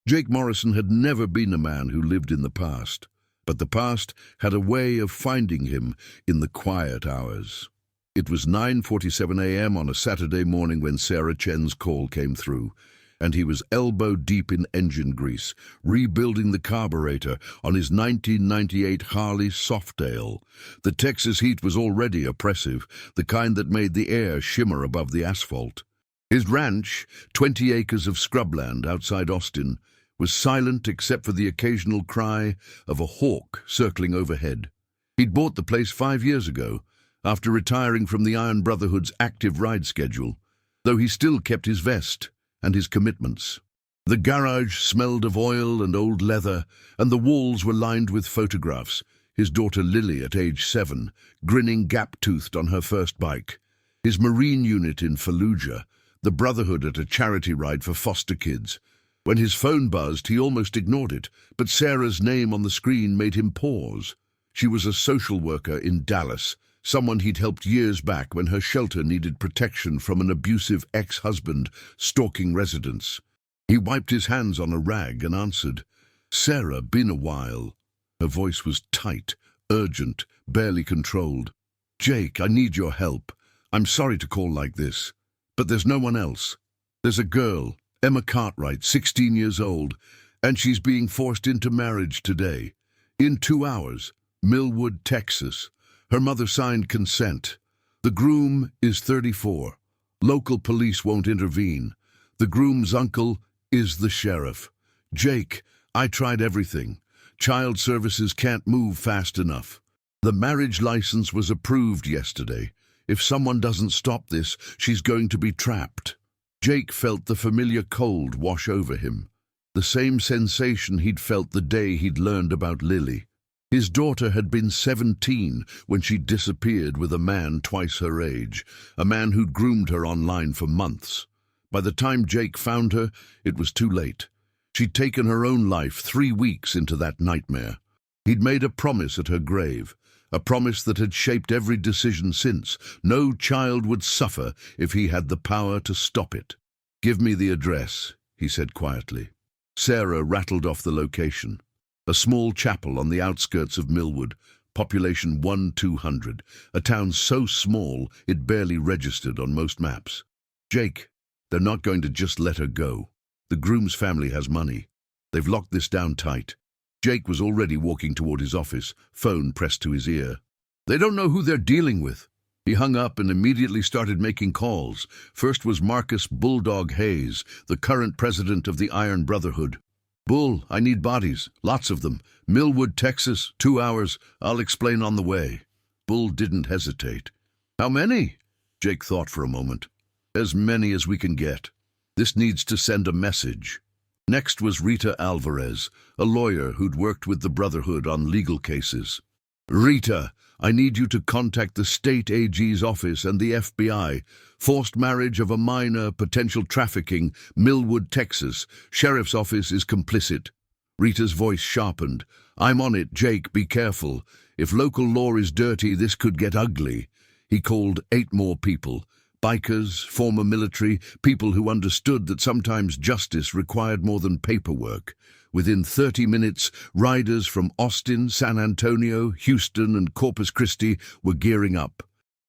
Jake Morrison had never been a man who lived in the past, but the past had a way of finding him in the quiet hours. It was 9:47 a.m. on a Saturday morning when Sarah Chen's call came through, and he was elbow-deep in engine grease, rebuilding the carburetor on his 1998 Harley Softail. The Texas heat was already oppressive, the kind that made the air shimmer above the asphalt. His ranch, 20 acres of scrubland outside Austin, was silent except for the occasional cry of a hawk circling overhead. He'd bought the place 5 years ago, after retiring from the Iron Brotherhood's active ride schedule, though he still kept his vest and his commitments. The garage smelled of oil and old leather, and the walls were lined with photographs. His daughter Lily, at age 7, grinning gap-toothed on her first bike. His Marine unit in Fallujah, the Brotherhood at a charity ride for foster kids. When his phone buzzed, he almost ignored it, but Sarah's name on the screen made him pause. She was a social worker in Dallas, someone he'd helped years back when her shelter needed protection from an abusive ex-husband stalking residents. He wiped his hands on a rag and answered, "Sarah, been a while." Her voice was tight, urgent, barely controlled. "Jake, I need your help. I'm sorry to call like this, but there's no one else. There's a girl, Emma Cartwright, 16 years old, and she's being forced into marriage today. In 2 hours, Millwood, Texas. Her mother signed consent. The groom is 34. Local police won't intervene. The groom's uncle is the sheriff. Jake, I tried everything. Child services can't move fast enough. The marriage license was approved yesterday. If someone doesn't stop this, she's going to be trapped." Jake felt the familiar cold wash over him, the same sensation he'd felt the day he'd learned about Lily. His daughter had been 17 when she disappeared with a man twice her age, a man who'd groomed her online for months. By the time Jake found her, it was too late. She'd taken her own life 3 weeks into that nightmare. He'd made a promise at her grave, a promise that had shaped every decision since. No child would suffer if he had the power to stop it. "Give me the address," he said quietly. Sarah rattled off the location. A small chapel on the outskirts of Millwood, population 1-200, a town so small it barely registered on most maps. "Jake, they're not going to just let her go. The groom's family has money. They've locked this down tight." Jake was already walking toward his office, phone pressed to his ear. "They don't know who they're dealing with." He hung up and immediately started making calls. First was Marcus Bulldog Hayes, the current president of the Iron Brotherhood. "Bull, I need bodies, lots of them. Millwood, Texas, 2 hours. I'll explain on the way." Bull didn't hesitate. "How many?" Jake thought for a moment. "As many as we can get. This needs to send a message." Next was Rita Alvarez, a lawyer who'd worked with the Brotherhood on legal cases. "Rita, I need you to contact the state AG's office and the FBI. Forced marriage of a minor, potential trafficking, Millwood, Texas. Sheriff's office is complicit." Rita's voice sharpened. "I'm on it, Jake, be careful. If local law is dirty, this could get ugly." He called 8 more people. Bikers, former military, people who understood that sometimes justice required more than paperwork. Within 30 minutes, riders from Austin, San Antonio, Houston, and Corpus Christi were gearing up.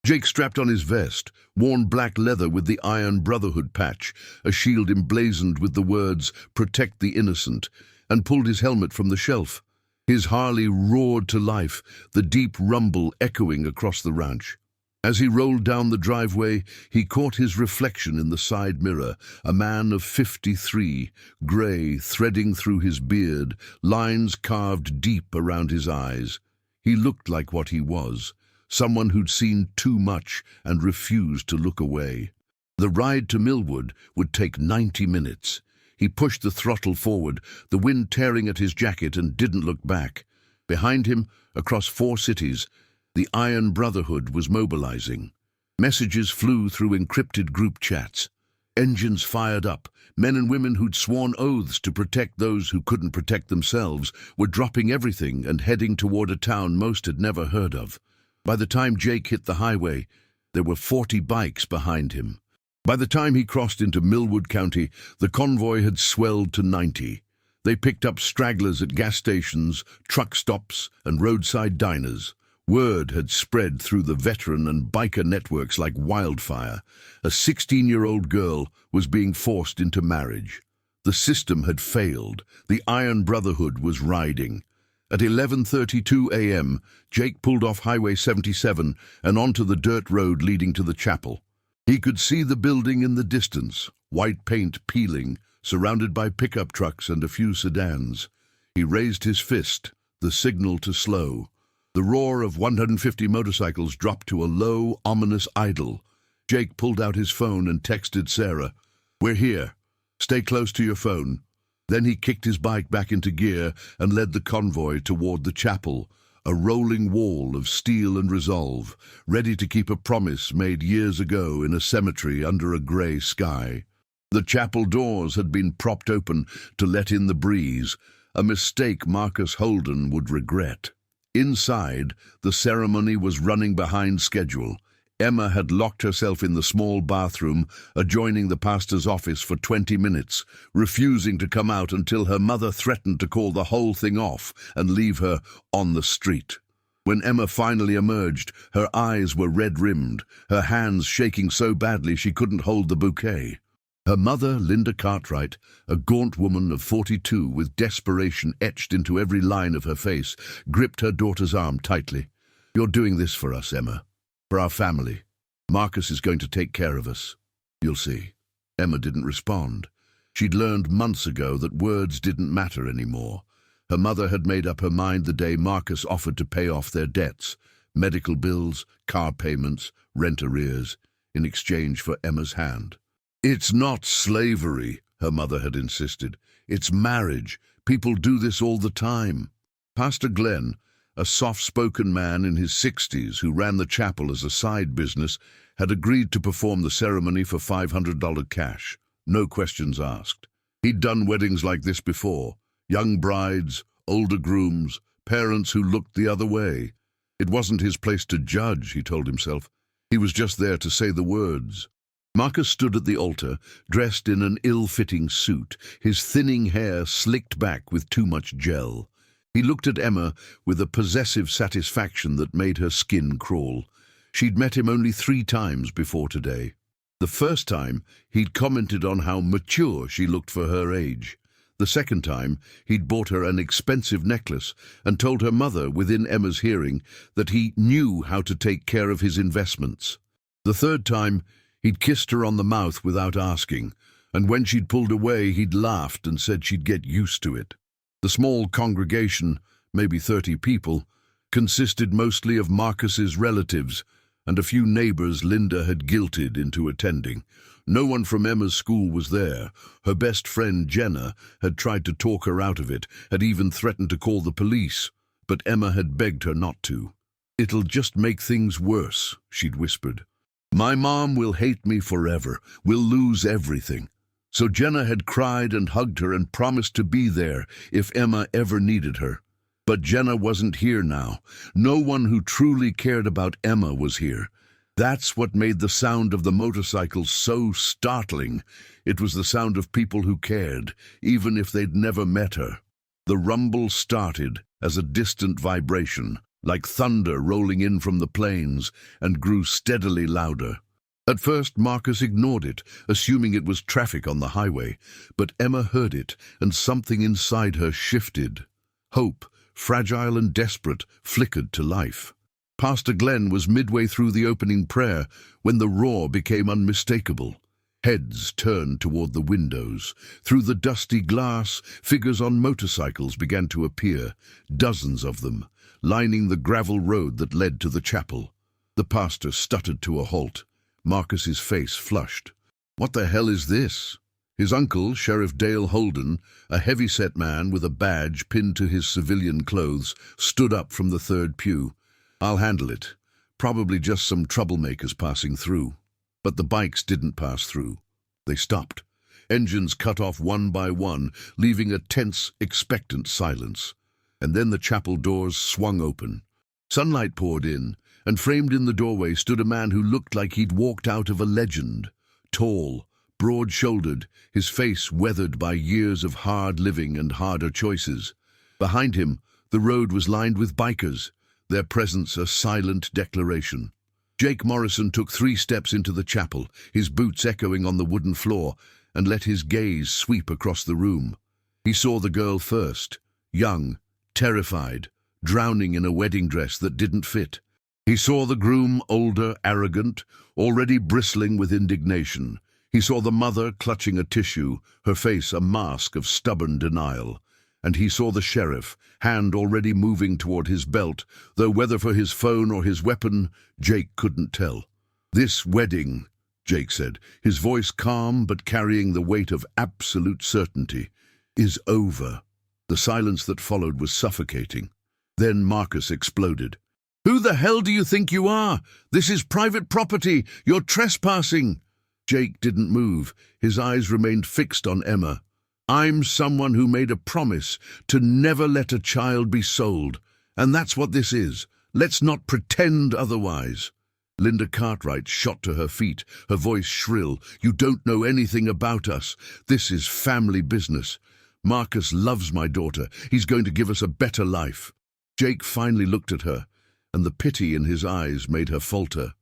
Jake strapped on his vest, worn black leather with the Iron Brotherhood patch, a shield emblazoned with the words, "Protect the Innocent," and pulled his helmet from the shelf. His Harley roared to life, the deep rumble echoing across the ranch. As he rolled down the driveway, he caught his reflection in the side mirror, a man of 53, grey, threading through his beard, lines carved deep around his eyes. He looked like what he was, someone who'd seen too much and refused to look away. The ride to Millwood would take 90 minutes. He pushed the throttle forward, the wind tearing at his jacket, and didn't look back. Behind him, across 4 cities, the Iron Brotherhood was mobilizing. Messages flew through encrypted group chats. Engines fired up. Men and women who'd sworn oaths to protect those who couldn't protect themselves were dropping everything and heading toward a town most had never heard of. By the time Jake hit the highway, there were 40 bikes behind him. By the time he crossed into Millwood County, the convoy had swelled to 90. They picked up stragglers at gas stations, truck stops, and roadside diners. Word had spread through the veteran and biker networks like wildfire. A 16-year-old girl was being forced into marriage. The system had failed. The Iron Brotherhood was riding. At 11:32 a.m., Jake pulled off Highway 77 and onto the dirt road leading to the chapel. He could see the building in the distance, white paint peeling, surrounded by pickup trucks and a few sedans. He raised his fist, the signal to slow. The roar of 150 motorcycles dropped to a low, ominous idle. Jake pulled out his phone and texted Sarah, "We're here. Stay close to your phone." Then he kicked his bike back into gear and led the convoy toward the chapel, a rolling wall of steel and resolve, ready to keep a promise made years ago in a cemetery under a grey sky. The chapel doors had been propped open to let in the breeze, a mistake Marcus Holden would regret. Inside, the ceremony was running behind schedule. Emma had locked herself in the small bathroom adjoining the pastor's office for 20 minutes, refusing to come out until her mother threatened to call the whole thing off and leave her on the street. When Emma finally emerged, her eyes were red-rimmed, her hands shaking so badly she couldn't hold the bouquet. Her mother, Linda Cartwright, a gaunt woman of 42 with desperation etched into every line of her face, gripped her daughter's arm tightly. "You're doing this for us, Emma. For our family. Marcus is going to take care of us. You'll see." Emma didn't respond. She'd learned months ago that words didn't matter anymore. Her mother had made up her mind the day Marcus offered to pay off their debts, medical bills, car payments, rent arrears, in exchange for Emma's hand. "It's not slavery," her mother had insisted. "It's marriage. People do this all the time." Pastor Glenn, a soft-spoken man in his 60s who ran the chapel as a side business, had agreed to perform the ceremony for $500 cash, no questions asked. He'd done weddings like this before, young brides, older grooms, parents who looked the other way. It wasn't his place to judge, he told himself. He was just there to say the words. Marcus stood at the altar, dressed in an ill-fitting suit, his thinning hair slicked back with too much gel. He looked at Emma with a possessive satisfaction that made her skin crawl. She'd met him only 3 times before today. The first time, he'd commented on how mature she looked for her age. The second time, he'd bought her an expensive necklace and told her mother within Emma's hearing that he knew how to take care of his investments. The third time, he'd kissed her on the mouth without asking, and when she'd pulled away, he'd laughed and said she'd get used to it. The small congregation, maybe 30 people, consisted mostly of Marcus's relatives and a few neighbors Linda had guilted into attending. No one from Emma's school was there. Her best friend, Jenna, had tried to talk her out of it, had even threatened to call the police, but Emma had begged her not to. "It'll just make things worse," she'd whispered. "My mom will hate me forever. We'll lose everything." So Jenna had cried and hugged her and promised to be there if Emma ever needed her. But Jenna wasn't here now. No one who truly cared about Emma was here. That's what made the sound of the motorcycles so startling. It was the sound of people who cared, even if they'd never met her. The rumble started as a distant vibration, like thunder rolling in from the plains, and grew steadily louder. At first, Marcus ignored it, assuming it was traffic on the highway, but Emma heard it, and something inside her shifted. Hope, fragile and desperate, flickered to life. Pastor Glenn was midway through the opening prayer when the roar became unmistakable. Heads turned toward the windows. Through the dusty glass, figures on motorcycles began to appear, dozens of them, lining the gravel road that led to the chapel. The pastor stuttered to a halt. Marcus's face flushed. "What the hell is this?" His uncle, Sheriff Dale Holden, a heavy-set man with a badge pinned to his civilian clothes, stood up from the third pew. "I'll handle it. Probably just some troublemakers passing through." But the bikes didn't pass through. They stopped. Engines cut off one by one, leaving a tense, expectant silence. And then the chapel doors swung open. Sunlight poured in, and framed in the doorway stood a man who looked like he'd walked out of a legend. Tall, broad-shouldered, his face weathered by years of hard living and harder choices. Behind him, the road was lined with bikers, their presence a silent declaration. Jake Morrison took 3 steps into the chapel, his boots echoing on the wooden floor, and let his gaze sweep across the room. He saw the girl first, young, terrified, drowning in a wedding dress that didn't fit. He saw the groom, older, arrogant, already bristling with indignation. He saw the mother clutching a tissue, her face a mask of stubborn denial. And he saw the sheriff, hand already moving toward his belt, though whether for his phone or his weapon, Jake couldn't tell. "This wedding," Jake said, his voice calm but carrying the weight of absolute certainty, "is over." The silence that followed was suffocating. Then Marcus exploded. "Who the hell do you think you are? This is private property. You're trespassing." Jake didn't move. His eyes remained fixed on Emma. "I'm someone who made a promise to never let a child be sold. And that's what this is. Let's not pretend otherwise." Linda Cartwright shot to her feet, her voice shrill. "You don't know anything about us. This is family business. Marcus loves my daughter. He's going to give us a better life." Jake finally looked at her, and the pity in his eyes made her falter.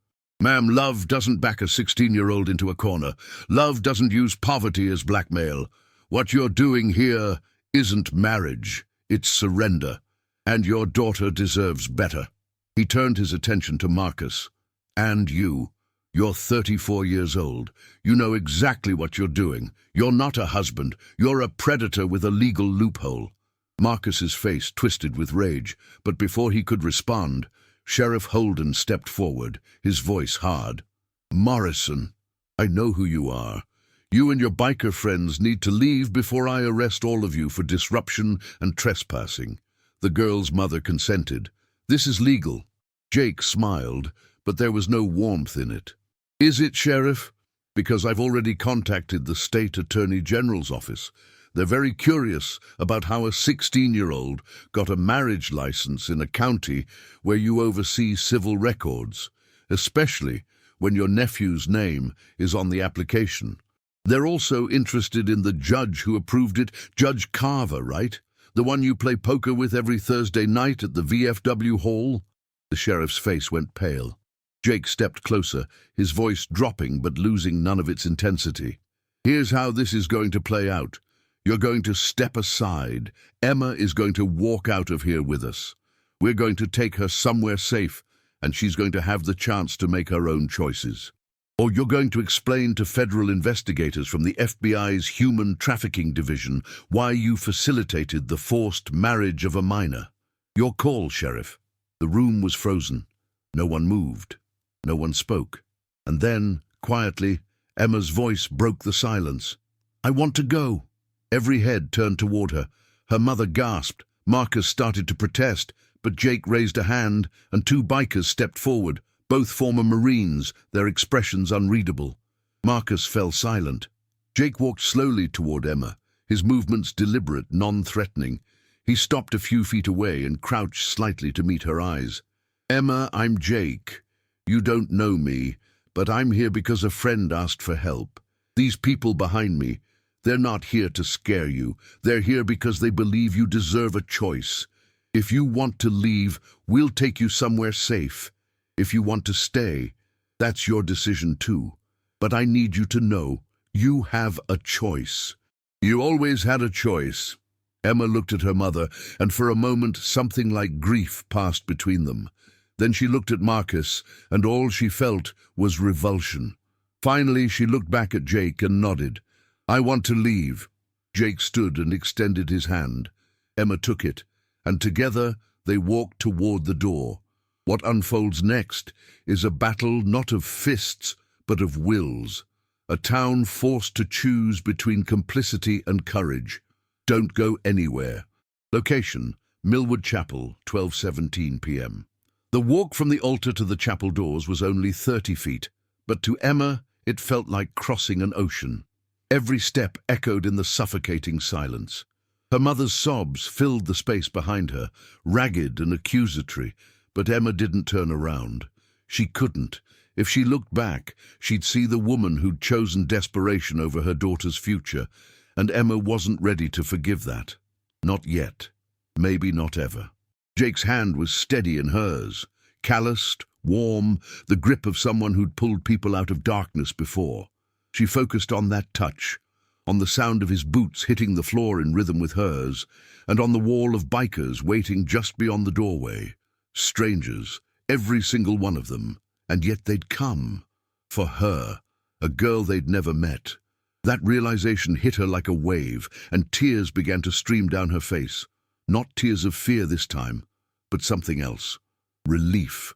"Ma'am, love doesn't back a 16-year-old into a corner. Love doesn't use poverty as blackmail. What you're doing here isn't marriage, it's surrender. And your daughter deserves better." He turned his attention to Marcus. "And you. You're 34 years old. You know exactly what you're doing. You're not a husband. You're a predator with a legal loophole." Marcus's face twisted with rage, but before he could respond, Sheriff Holden stepped forward, his voice hard. "Morrison, I know who you are. You and your biker friends need to leave before I arrest all of you for disruption and trespassing." The girl's mother consented. "This is legal." Jake smiled, but there was no warmth in it. "Is it, Sheriff? Because I've already contacted the State Attorney General's office. They're very curious about how a 16-year-old got a marriage license in a county where you oversee civil records, especially when your nephew's name is on the application. They're also interested in the judge who approved it, Judge Carver, right? The one you play poker with every Thursday night at the VFW hall?" The sheriff's face went pale. Jake stepped closer, his voice dropping but losing none of its intensity. "Here's how this is going to play out. You're going to step aside. Emma is going to walk out of here with us. We're going to take her somewhere safe, and she's going to have the chance to make her own choices. Or you're going to explain to federal investigators from the FBI's Human Trafficking Division why you facilitated the forced marriage of a minor. Your call, Sheriff." The room was frozen. No one moved. No one spoke. And then, quietly, Emma's voice broke the silence. "I want to go." Every head turned toward her. Her mother gasped. Marcus started to protest, but Jake raised a hand, and 2 bikers stepped forward, both former Marines, their expressions unreadable. Marcus fell silent. Jake walked slowly toward Emma, his movements deliberate, non-threatening. He stopped a few feet away and crouched slightly to meet her eyes. "Emma, I'm Jake. You don't know me, but I'm here because a friend asked for help. These people behind me, they're not here to scare you. They're here because they believe you deserve a choice. If you want to leave, we'll take you somewhere safe. If you want to stay, that's your decision too. But I need you to know, you have a choice." "You always had a choice." Emma looked at her mother, and for a moment something like grief passed between them. Then she looked at Marcus, and all she felt was revulsion. Finally, she looked back at Jake and nodded. "I want to leave." Jake stood and extended his hand. Emma took it, and together they walked toward the door. What unfolds next is a battle not of fists, but of wills. A town forced to choose between complicity and courage. Don't go anywhere. Location, Millwood Chapel, 12:17 p.m. The walk from the altar to the chapel doors was only 30 feet, but to Emma it felt like crossing an ocean. Every step echoed in the suffocating silence. Her mother's sobs filled the space behind her, ragged and accusatory, but Emma didn't turn around. She couldn't. If she looked back, she'd see the woman who'd chosen desperation over her daughter's future, and Emma wasn't ready to forgive that. Not yet. Maybe not ever. Jake's hand was steady in hers, calloused, warm, the grip of someone who'd pulled people out of darkness before. She focused on that touch, on the sound of his boots hitting the floor in rhythm with hers, and on the wall of bikers waiting just beyond the doorway. Strangers, every single one of them, and yet they'd come. For her, a girl they'd never met. That realization hit her like a wave, and tears began to stream down her face. Not tears of fear this time, but something else. Relief.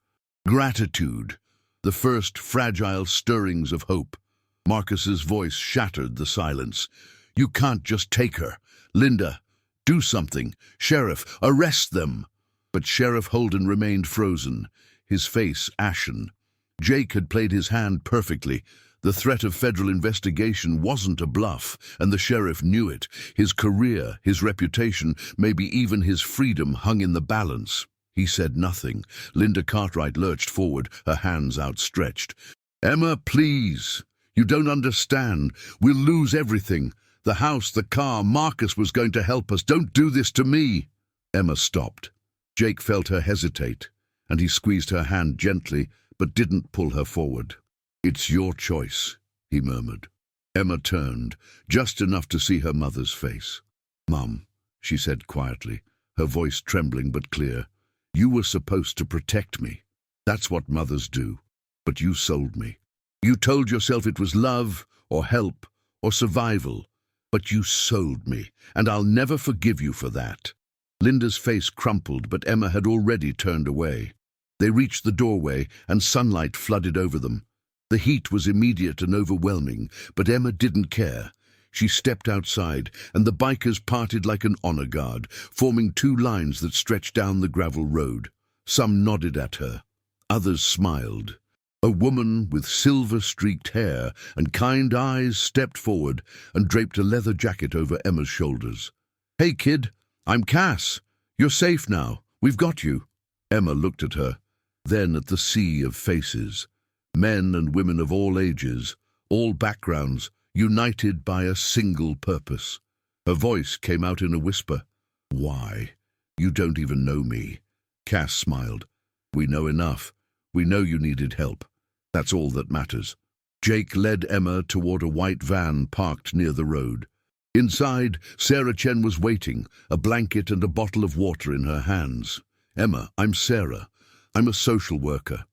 Gratitude. The first fragile stirrings of hope. Marcus's voice shattered the silence. "You can't just take her. Linda, do something. Sheriff, arrest them." But Sheriff Holden remained frozen, his face ashen. Jake had played his hand perfectly. The threat of federal investigation wasn't a bluff, and the sheriff knew it. His career, his reputation, maybe even his freedom hung in the balance. He said nothing. Linda Cartwright lurched forward, her hands outstretched. "Emma, please. You don't understand. We'll lose everything. The house, the car. Marcus was going to help us. Don't do this to me." Emma stopped. Jake felt her hesitate, and he squeezed her hand gently, but didn't pull her forward. "It's your choice," he murmured. Emma turned, just enough to see her mother's face. "Mum," she said quietly, her voice trembling but clear, "you were supposed to protect me. That's what mothers do. But you sold me. You told yourself it was love, or help, or survival. But you sold me, and I'll never forgive you for that." Linda's face crumpled, but Emma had already turned away. They reached the doorway, and sunlight flooded over them. The heat was immediate and overwhelming, but Emma didn't care. She stepped outside, and the bikers parted like an honor guard, forming two lines that stretched down the gravel road. Some nodded at her. Others smiled. A woman with silver-streaked hair and kind eyes stepped forward and draped a leather jacket over Emma's shoulders. "Hey, kid, I'm Cass. You're safe now. We've got you." Emma looked at her, then at the sea of faces. Men and women of all ages, all backgrounds, united by a single purpose. Her voice came out in a whisper. "Why? You don't even know me." Cass smiled. "We know enough. We know you needed help. That's all that matters." Jake led Emma toward a white van parked near the road. Inside, Sarah Chen was waiting, a blanket and a bottle of water in her hands. "Emma, I'm Sarah. I'm a social worker.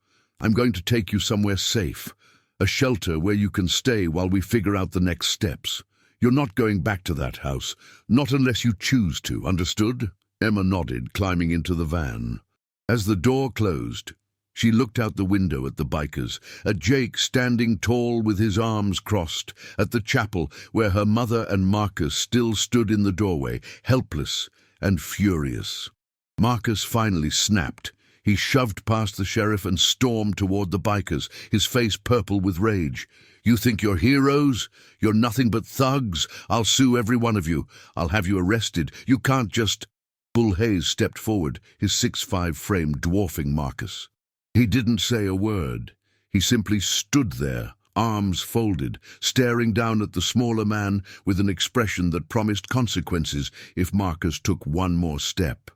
I'm going to take you somewhere safe, a shelter where you can stay while we figure out the next steps. You're not going back to that house, not unless you choose to, understood?" Emma nodded, climbing into the van. As the door closed, she looked out the window at the bikers, at Jake standing tall with his arms crossed, at the chapel where her mother and Marcus still stood in the doorway, helpless and furious. Marcus finally snapped. He shoved past the sheriff and stormed toward the bikers, his face purple with rage. "You think you're heroes? You're nothing but thugs. I'll sue every one of you. I'll have you arrested. You can't just—" Bull Hayes stepped forward, his 6'5" frame dwarfing Marcus. He didn't say a word. He simply stood there, arms folded, staring down at the smaller man with an expression that promised consequences if Marcus took one more step.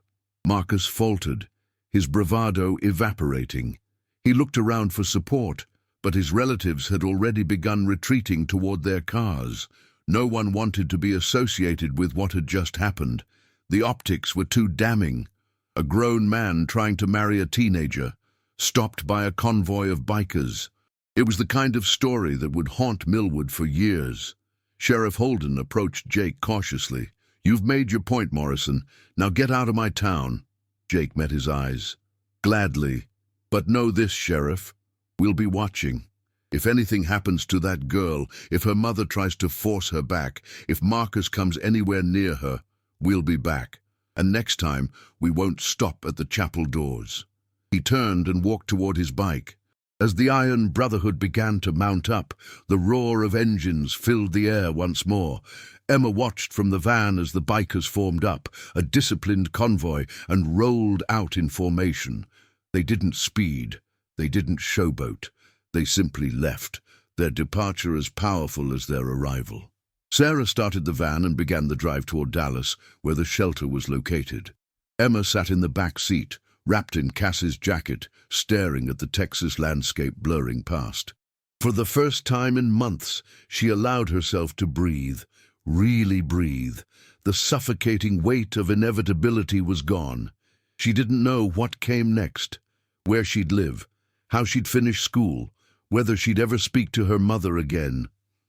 Marcus faltered, his bravado evaporating. He looked around for support, but his relatives had already begun retreating toward their cars. No one wanted to be associated with what had just happened. The optics were too damning. A grown man trying to marry a teenager, stopped by a convoy of bikers. It was the kind of story that would haunt Millwood for years. Sheriff Holden approached Jake cautiously. "You've made your point, Morrison. Now get out of my town." Jake met his eyes. "Gladly. But know this, Sheriff. We'll be watching. If anything happens to that girl, if her mother tries to force her back, if Marcus comes anywhere near her, we'll be back. And next time, we won't stop at the chapel doors." He turned and walked toward his bike. As the Iron Brotherhood began to mount up, the roar of engines filled the air once more. Emma watched from the van as the bikers formed up, a disciplined convoy, and rolled out in formation. They didn't speed. They didn't showboat. They simply left, their departure as powerful as their arrival. Sarah started the van and began the drive toward Dallas, where the shelter was located. Emma sat in the back seat, wrapped in Cass's jacket, staring at the Texas landscape blurring past. For the first time in months, she allowed herself to breathe, really breathe. The suffocating weight of inevitability was gone. She didn't know what came next, where she'd live, how she'd finish school, whether she'd ever speak to her mother again.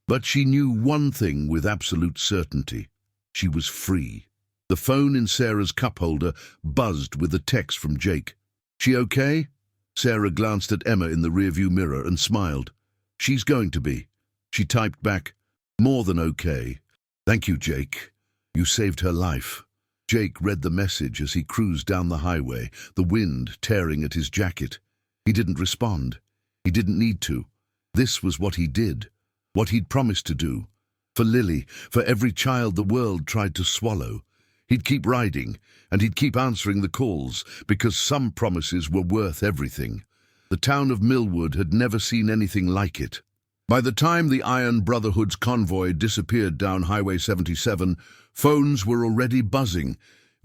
But she knew one thing with absolute certainty. She was free. The phone in Sarah's cup holder buzzed with a text from Jake. "She okay?" Sarah glanced at Emma in the rearview mirror and smiled. "She's going to be." She typed back, "More than okay. Thank you, Jake. You saved her life." Jake read the message as he cruised down the highway, the wind tearing at his jacket. He didn't respond. He didn't need to. This was what he did, what he'd promised to do. For Lily, for every child the world tried to swallow. He'd keep riding, and he'd keep answering the calls, because some promises were worth everything. The town of Millwood had never seen anything like it. By the time the Iron Brotherhood's convoy disappeared down Highway 77, phones were already buzzing.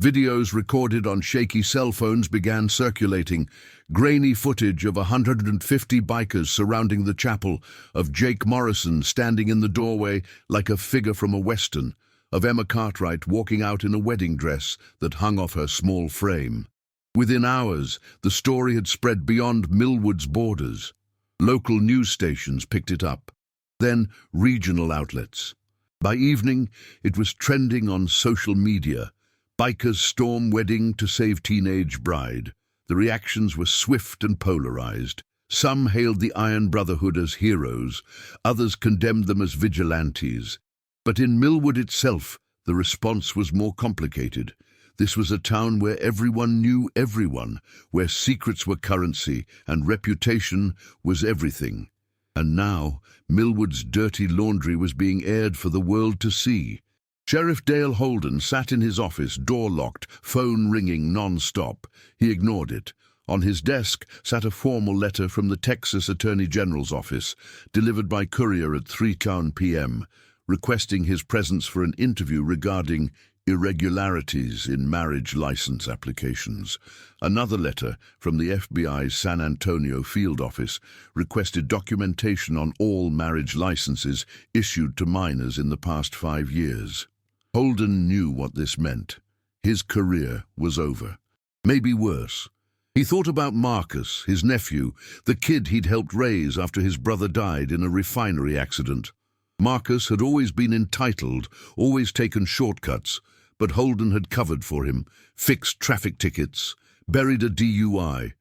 Videos recorded on shaky cell phones began circulating. Grainy footage of 150 bikers surrounding the chapel, of Jake Morrison standing in the doorway like a figure from a western, of Emma Cartwright walking out in a wedding dress that hung off her small frame. Within hours, the story had spread beyond Millwood's borders. Local news stations picked it up, then regional outlets. By evening, it was trending on social media. Bikers storm wedding to save teenage bride. The reactions were swift and polarized. Some hailed the Iron Brotherhood as heroes, others condemned them as vigilantes. But in Millwood itself, the response was more complicated. This was a town where everyone knew everyone, where secrets were currency and reputation was everything. And now, Millwood's dirty laundry was being aired for the world to see. Sheriff Dale Holden sat in his office, door locked, phone ringing non-stop. He ignored it. On his desk sat a formal letter from the Texas Attorney General's office, delivered by courier at 3 p.m., requesting his presence for an interview regarding irregularities in marriage license applications. Another letter from the FBI's San Antonio field office requested documentation on all marriage licenses issued to minors in the past 5 years. Holden knew what this meant. His career was over. Maybe worse. He thought about Marcus, his nephew, the kid he'd helped raise after his brother died in a refinery accident. Marcus had always been entitled, always taken shortcuts, but Holden had covered for him, fixed traffic tickets, buried a DUI.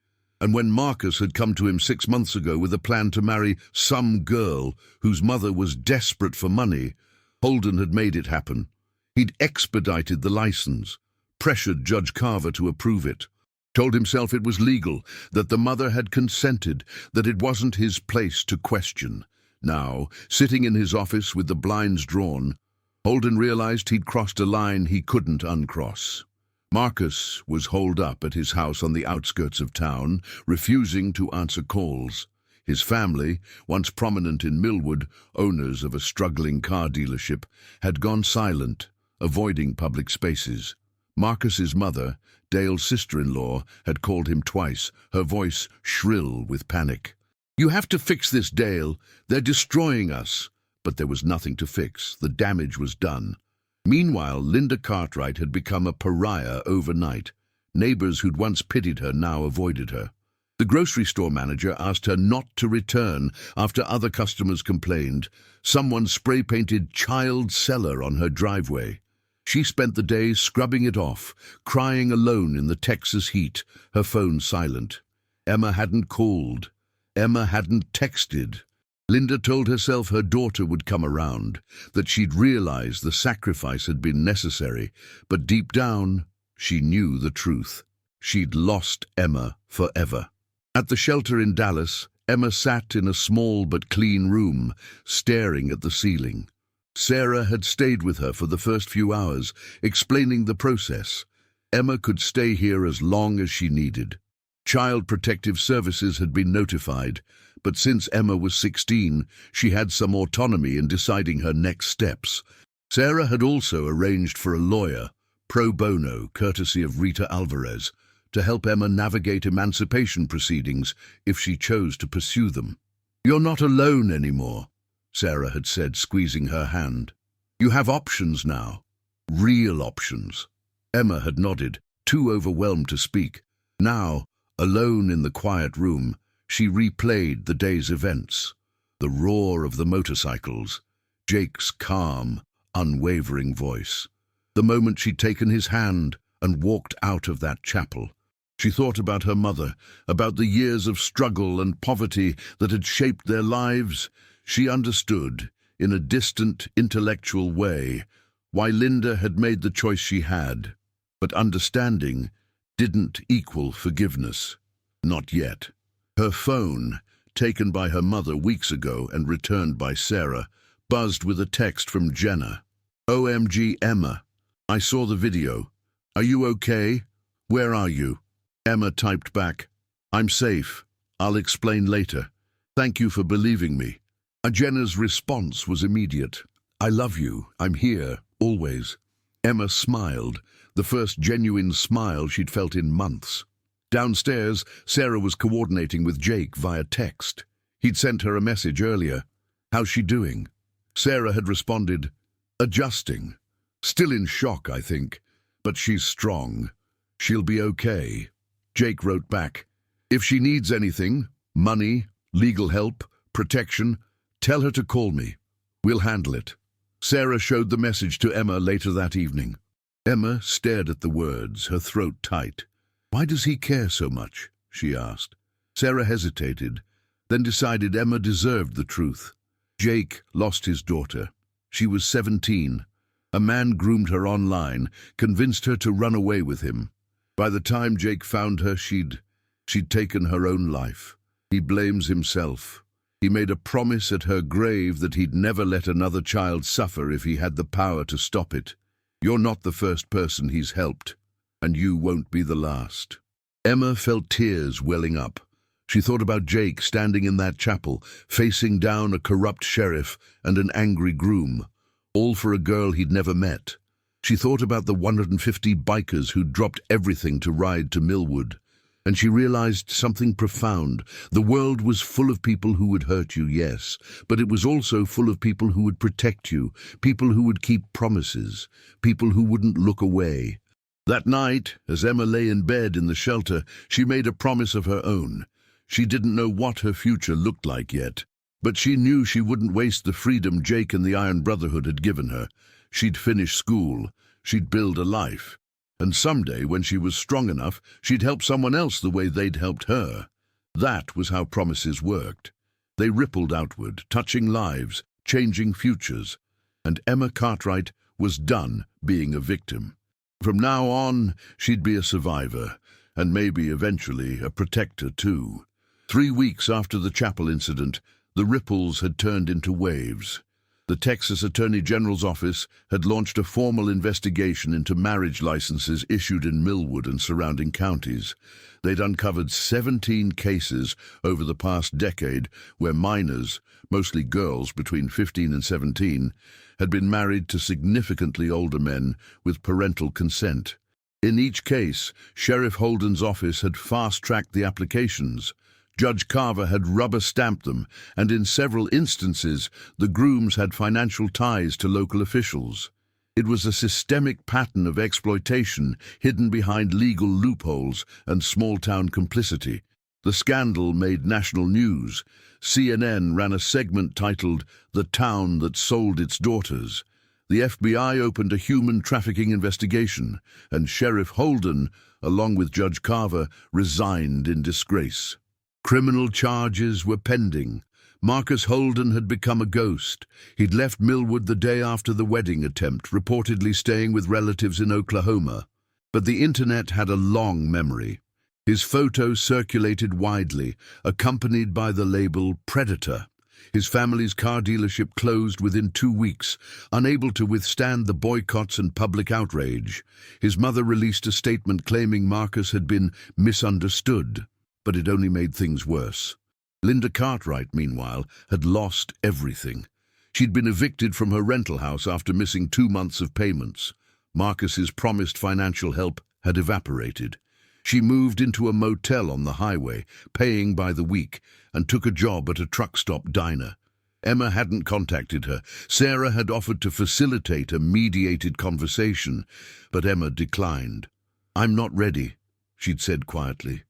And when Marcus had come to him 6 months ago with a plan to marry some girl whose mother was desperate for money, Holden had made it happen. He'd expedited the license, pressured Judge Carver to approve it, told himself it was legal, that the mother had consented, that it wasn't his place to question. Now, sitting in his office with the blinds drawn, Holden realized he'd crossed a line he couldn't uncross. Marcus was holed up at his house on the outskirts of town, refusing to answer calls. His family, once prominent in Millwood, owners of a struggling car dealership, had gone silent, avoiding public spaces. Marcus's mother, Dale's sister-in-law, had called him twice, her voice shrill with panic. "You have to fix this, Dale. They're destroying us." But there was nothing to fix. The damage was done. Meanwhile, Linda Cartwright had become a pariah overnight. Neighbors who'd once pitied her now avoided her. The grocery store manager asked her not to return after other customers complained. Someone spray-painted "Child Seller" on her driveway. She spent the day scrubbing it off, crying alone in the Texas heat, her phone silent. Emma hadn't called. Emma hadn't texted. Linda told herself her daughter would come around, that she'd realize the sacrifice had been necessary, but deep down, she knew the truth. She'd lost Emma forever. At the shelter in Dallas, Emma sat in a small but clean room, staring at the ceiling. Sarah had stayed with her for the first few hours, explaining the process. Emma could stay here as long as she needed. Child Protective Services had been notified, But since Emma was 16, she had some autonomy in deciding her next steps. Sarah had also arranged for a lawyer, pro bono, courtesy of Rita Alvarez, to help Emma navigate emancipation proceedings if she chose to pursue them. "You're not alone anymore," Sarah had said, squeezing her hand. "You have options now. Real options." Emma had nodded, too overwhelmed to speak. Now, alone in the quiet room, she replayed the day's events. The roar of the motorcycles, Jake's calm, unwavering voice. The moment she'd taken his hand and walked out of that chapel. She thought about her mother, about the years of struggle and poverty that had shaped their lives. She understood, in a distant, intellectual way, why Linda had made the choice she had. But understanding didn't equal forgiveness. Not yet. Her phone, taken by her mother weeks ago and returned by Sarah, buzzed with a text from Jenna. "OMG, Emma. I saw the video. Are you okay? Where are you?" Emma typed back, "I'm safe. I'll explain later. Thank you for believing me." Jenna's response was immediate. "I love you. I'm here, always." Emma smiled, the first genuine smile she'd felt in months. Downstairs, Sarah was coordinating with Jake via text. He'd sent her a message earlier. "How's she doing?" Sarah had responded, "Adjusting. Still in shock, I think, but she's strong. She'll be okay." Jake wrote back, "If she needs anything, money, legal help, protection, tell her to call me. We'll handle it." Sarah showed the message to Emma later that evening. Emma stared at the words, her throat tight. "Why does he care so much?" she asked. Sarah hesitated, then decided Emma deserved the truth. Jake lost his daughter. She was 17. A man groomed her online, convinced her to run away with him. By the time Jake found her, she'd taken her own life. He blames himself. He made a promise at her grave that he'd never let another child suffer if he had the power to stop it. You're not the first person he's helped, and you won't be the last. Emma felt tears welling up. She thought about Jake standing in that chapel, facing down a corrupt sheriff and an angry groom, all for a girl he'd never met. She thought about the 150 bikers who'd dropped everything to ride to Millwood, and she realized something profound. The world was full of people who would hurt you, yes, but it was also full of people who would protect you, people who would keep promises, people who wouldn't look away. That night, as Emma lay in bed in the shelter, she made a promise of her own. She didn't know what her future looked like yet, but she knew she wouldn't waste the freedom Jake and the Iron Brotherhood had given her. She'd finish school, she'd build a life, and someday, when she was strong enough, she'd help someone else the way they'd helped her. That was how promises worked. They rippled outward, touching lives, changing futures, and Emma Cartwright was done being a victim. From now on, she'd be a survivor, and maybe eventually a protector too. 3 weeks after the chapel incident, the ripples had turned into waves. The Texas Attorney General's office had launched a formal investigation into marriage licenses issued in Millwood and surrounding counties. They'd uncovered 17 cases over the past decade where minors, mostly girls between 15 and 17, had been married to significantly older men with parental consent. In each case, Sheriff Holden's office had fast-tracked the applications. Judge Carver had rubber-stamped them, and in several instances, the grooms had financial ties to local officials. It was a systemic pattern of exploitation hidden behind legal loopholes and small-town complicity. The scandal made national news. CNN ran a segment titled "The Town That Sold Its Daughters." The FBI opened a human trafficking investigation, and Sheriff Holden, along with Judge Carver, resigned in disgrace. Criminal charges were pending. Marcus Holden had become a ghost. He'd left Millwood the day after the wedding attempt, reportedly staying with relatives in Oklahoma. But the internet had a long memory. His photo circulated widely, accompanied by the label Predator. His family's car dealership closed within 2 weeks, unable to withstand the boycotts and public outrage. His mother released a statement claiming Marcus had been misunderstood, but it only made things worse. Linda Cartwright, meanwhile, had lost everything. She'd been evicted from her rental house after missing 2 months of payments. Marcus's promised financial help had evaporated. She moved into a motel on the highway, paying by the week, and took a job at a truck stop diner. Emma hadn't contacted her. Sarah had offered to facilitate a mediated conversation, but Emma declined. "I'm not ready," she'd said quietly.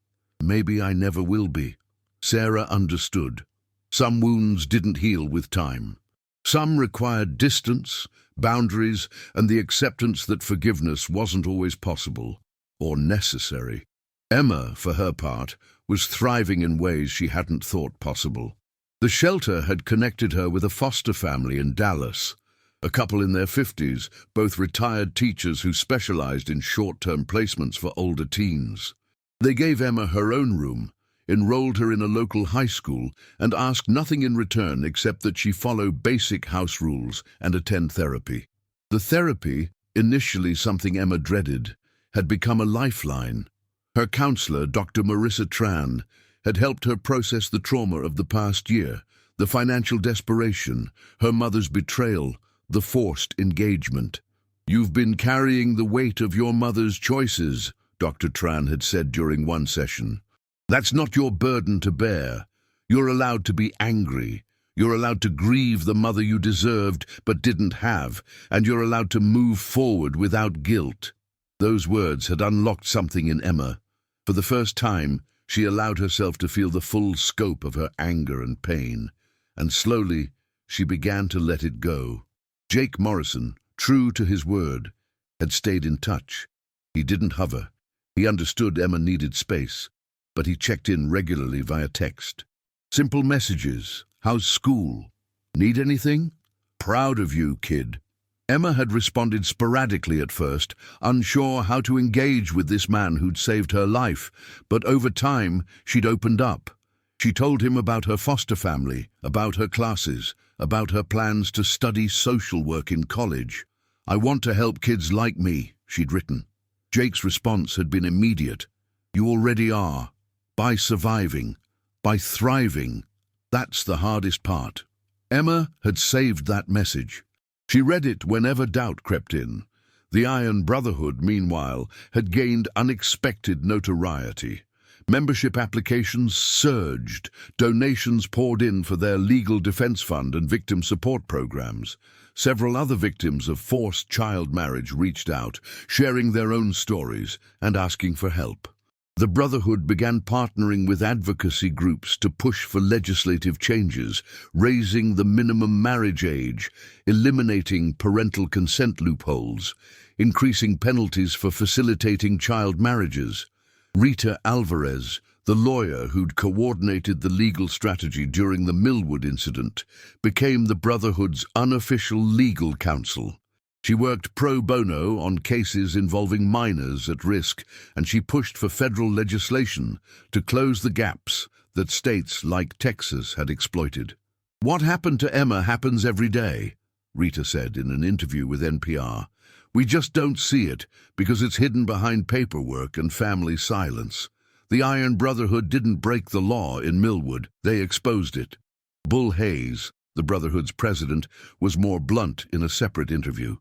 "Maybe I never will be." Sarah understood. Some wounds didn't heal with time. Some required distance, boundaries, and the acceptance that forgiveness wasn't always possible or necessary. Emma, for her part, was thriving in ways she hadn't thought possible. The shelter had connected her with a foster family in Dallas, a couple in their 50s, both retired teachers who specialized in short-term placements for older teens. They gave Emma her own room, enrolled her in a local high school, and asked nothing in return except that she follow basic house rules and attend therapy. The therapy, initially something Emma dreaded, had become a lifeline. Her counselor, Dr. Marissa Tran, had helped her process the trauma of the past year, the financial desperation, her mother's betrayal, the forced engagement. "You've been carrying the weight of your mother's choices," Dr. Tran had said during one session. "That's not your burden to bear. You're allowed to be angry. You're allowed to grieve the mother you deserved but didn't have, and you're allowed to move forward without guilt." Those words had unlocked something in Emma. For the first time, she allowed herself to feel the full scope of her anger and pain, and slowly she began to let it go. Jake Morrison, true to his word, had stayed in touch. He didn't hover. He understood Emma needed space, but he checked in regularly via text. Simple messages. "How's school? Need anything? Proud of you, kid." Emma had responded sporadically at first, unsure how to engage with this man who'd saved her life, but over time she'd opened up. She told him about her foster family, about her classes, about her plans to study social work in college. "I want to help kids like me," she'd written. Jake's response had been immediate. "You already are. By surviving, by thriving. That's the hardest part." Emma had saved that message. She read it whenever doubt crept in. The Iron Brotherhood, meanwhile, had gained unexpected notoriety. Membership applications surged, donations poured in for their legal defense fund and victim support programs. Several other victims of forced child marriage reached out, sharing their own stories and asking for help. The Brotherhood began partnering with advocacy groups to push for legislative changes, raising the minimum marriage age, eliminating parental consent loopholes, increasing penalties for facilitating child marriages. Rita Alvarez, the lawyer who'd coordinated the legal strategy during the Millwood incident, became the Brotherhood's unofficial legal counsel. She worked pro bono on cases involving minors at risk, and she pushed for federal legislation to close the gaps that states like Texas had exploited. "What happened to Emma happens every day," Rita said in an interview with NPR. "We just don't see it because it's hidden behind paperwork and family silence. The Iron Brotherhood didn't break the law in Millwood, they exposed it." Bull Hayes, the Brotherhood's president, was more blunt in a separate interview.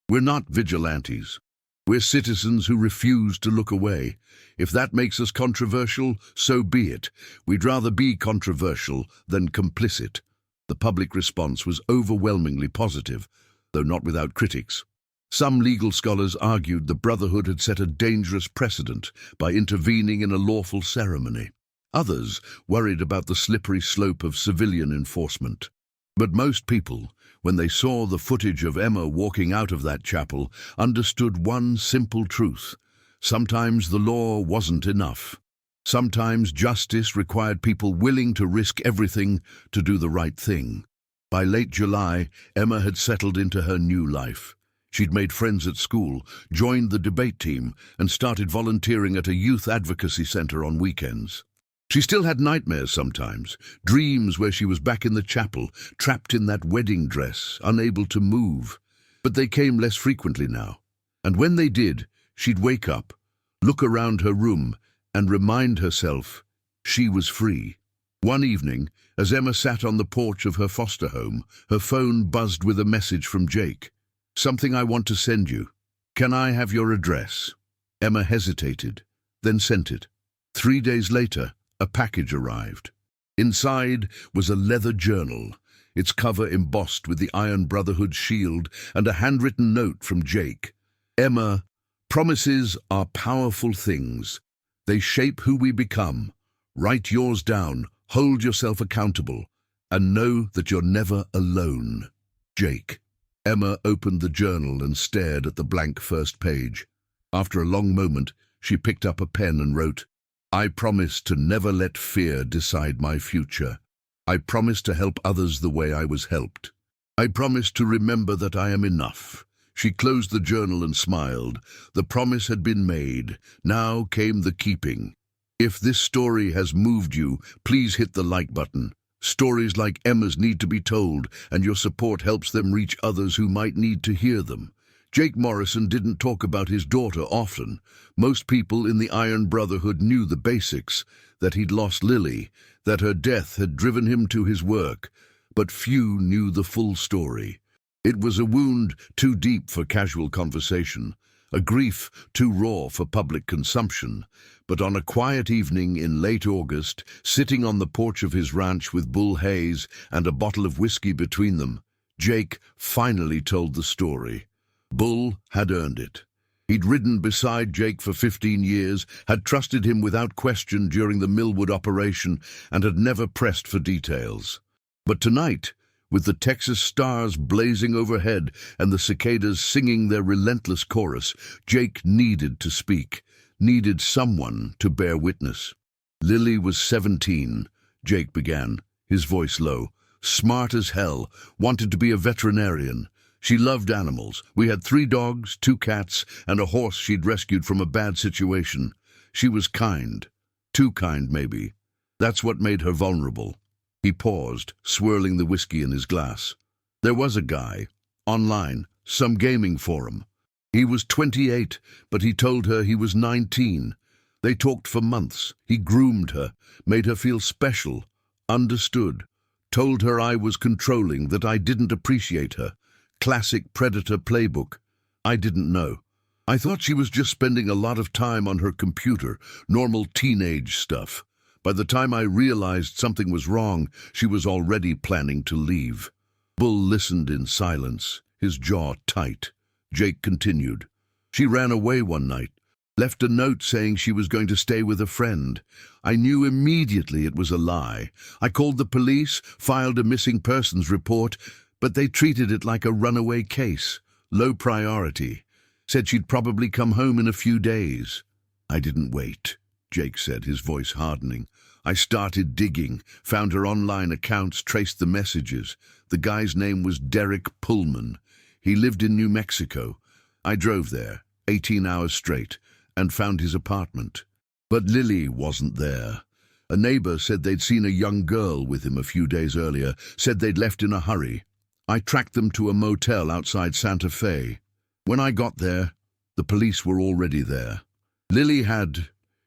"We're not vigilantes. We're citizens who refuse to look away. If that makes us controversial, so be it. We'd rather be controversial than complicit." The public response was overwhelmingly positive, though not without critics. Some legal scholars argued the Brotherhood had set a dangerous precedent by intervening in a lawful ceremony. Others worried about the slippery slope of civilian enforcement. But most people, when they saw the footage of Emma walking out of that chapel, understood one simple truth. Sometimes the law wasn't enough. Sometimes justice required people willing to risk everything to do the right thing. By late July, Emma had settled into her new life. She'd made friends at school, joined the debate team, and started volunteering at a youth advocacy center on weekends. She still had nightmares sometimes, dreams where she was back in the chapel, trapped in that wedding dress, unable to move. But they came less frequently now. And when they did, she'd wake up, look around her room, and remind herself she was free. One evening, as Emma sat on the porch of her foster home, her phone buzzed with a message from Jake. "Something I want to send you. Can I have your address?" Emma hesitated, then sent it. 3 days later, a package arrived. Inside was a leather journal, its cover embossed with the Iron Brotherhood's shield, and a handwritten note from Jake. "Emma, promises are powerful things. They shape who we become. Write yours down, hold yourself accountable, and know that you're never alone. Jake." Emma opened the journal and stared at the blank first page. After a long moment, she picked up a pen and wrote, "I promise to never let fear decide my future. I promise to help others the way I was helped. I promise to remember that I am enough." She closed the journal and smiled. The promise had been made. Now came the keeping. If this story has moved you, please hit the like button. Stories like Emma's need to be told, and your support helps them reach others who might need to hear them. Jake Morrison didn't talk about his daughter often. Most people in the Iron Brotherhood knew the basics, that he'd lost Lily, that her death had driven him to his work, but few knew the full story. It was a wound too deep for casual conversation, a grief too raw for public consumption. But on a quiet evening in late August, sitting on the porch of his ranch with Bull Hayes and a bottle of whiskey between them, Jake finally told the story. Bull had earned it. He'd ridden beside Jake for 15 years, had trusted him without question during the Millwood operation, and had never pressed for details. But tonight, with the Texas stars blazing overhead and the cicadas singing their relentless chorus, Jake needed to speak, needed someone to bear witness. "Lily was 17, Jake began, his voice low. "Smart as hell, wanted to be a veterinarian. She loved animals. We had 3 dogs, 2 cats, and a horse she'd rescued from a bad situation. She was kind. Too kind, maybe. That's what made her vulnerable." He paused, swirling the whiskey in his glass. "There was a guy, online, some gaming forum. He was 28, but he told her he was 19. They talked for months. He groomed her, made her feel special, understood, told her I was controlling, that I didn't appreciate her. Classic predator playbook. I didn't know. I thought she was just spending a lot of time on her computer, normal teenage stuff. By the time I realized something was wrong, she was already planning to leave." Bull listened in silence, his jaw tight. Jake continued. "She ran away one night, left a note saying she was going to stay with a friend. I knew immediately it was a lie. I called the police, filed a missing persons report, but they treated it like a runaway case, low priority. Said she'd probably come home in a few days." "I didn't wait," Jake said, his voice hardening. "I started digging, found her online accounts, traced the messages. The guy's name was Derek Pullman. He lived in New Mexico. I drove there, 18 hours straight, and found his apartment. But Lily wasn't there. A neighbor said they'd seen a young girl with him a few days earlier, said they'd left in a hurry. I tracked them to a motel outside Santa Fe. When I got there, the police were already there.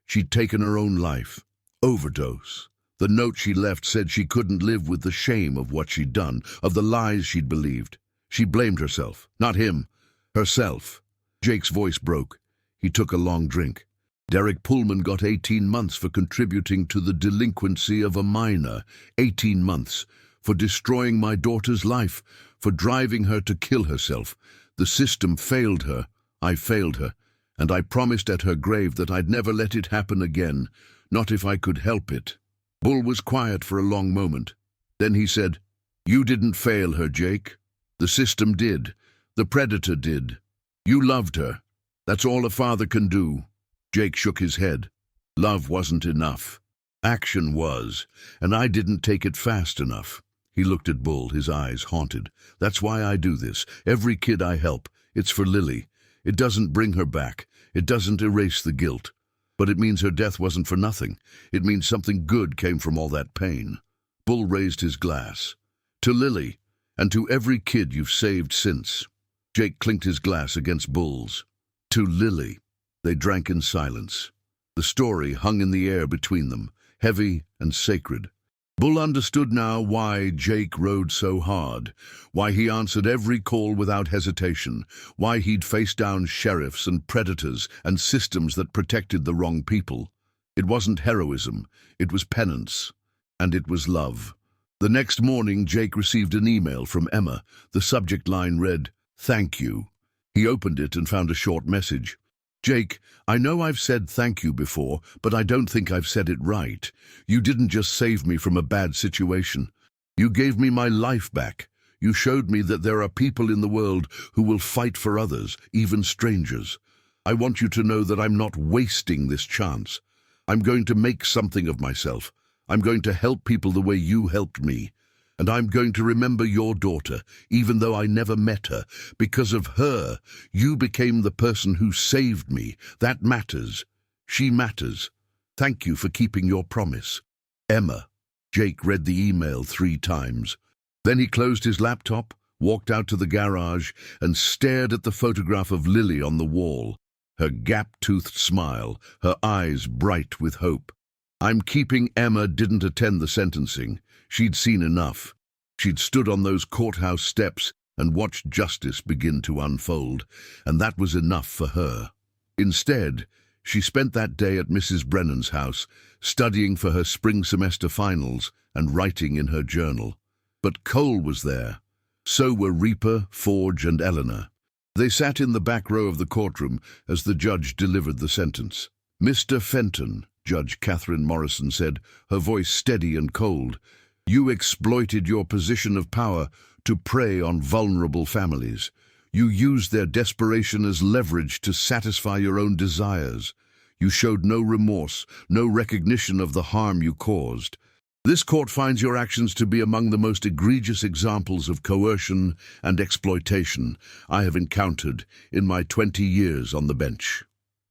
She'd taken her own life. Overdose. The note she left said she couldn't live with the shame of what she'd done, of the lies she'd believed. She blamed herself, not him, herself." Jake's voice broke. He took a long drink. "Derek Pullman got 18 months for contributing to the delinquency of a minor. 18 months. For destroying my daughter's life, for driving her to kill herself. The system failed her. I failed her. And I promised at her grave that I'd never let it happen again, not if I could help it." Bull was quiet for a long moment. Then he said, "You didn't fail her, Jake. The system did. The predator did. You loved her. That's all a father can do." Jake shook his head. "Love wasn't enough. Action was, and I didn't take it fast enough." He looked at Bull, his eyes haunted. "That's why I do this. Every kid I help, it's for Lily. It doesn't bring her back. It doesn't erase the guilt. But it means her death wasn't for nothing. It means something good came from all that pain." Bull raised his glass. "To Lily, and to every kid you've saved since." Jake clinked his glass against Bull's. "To Lily." They drank in silence. The story hung in the air between them, heavy and sacred. Bull understood now why Jake rode so hard, why he answered every call without hesitation, why he'd faced down sheriffs and predators and systems that protected the wrong people. It wasn't heroism, it was penance, and it was love. The next morning, Jake received an email from Emma. The subject line read, "Thank you." He opened it and found a short message. "Jake, I know I've said thank you before, but I don't think I've said it right. You didn't just save me from a bad situation. You gave me my life back. You showed me that there are people in the world who will fight for others, even strangers. I want you to know that I'm not wasting this chance. I'm going to make something of myself. I'm going to help people the way you helped me. And I'm going to remember your daughter, even though I never met her. Because of her, you became the person who saved me. That matters. She matters. Thank you for keeping your promise. Emma." Jake read the email 3 times. Then he closed his laptop, walked out to the garage, and stared at the photograph of Lily on the wall. Her gap-toothed smile, her eyes bright with hope. "I'm keeping." Emma didn't attend the sentencing. She'd seen enough. She'd stood on those courthouse steps and watched justice begin to unfold, and that was enough for her. Instead, she spent that day at Mrs. Brennan's house, studying for her spring semester finals and writing in her journal. But Cole was there. So were Reaper, Forge, and Eleanor. They sat in the back row of the courtroom as the judge delivered the sentence. "Mr. Fenton," Judge Catherine Morrison said, her voice steady and cold, "you exploited your position of power to prey on vulnerable families. You used their desperation as leverage to satisfy your own desires. You showed no remorse, no recognition of the harm you caused. This court finds your actions to be among the most egregious examples of coercion and exploitation I have encountered in my 20 years on the bench."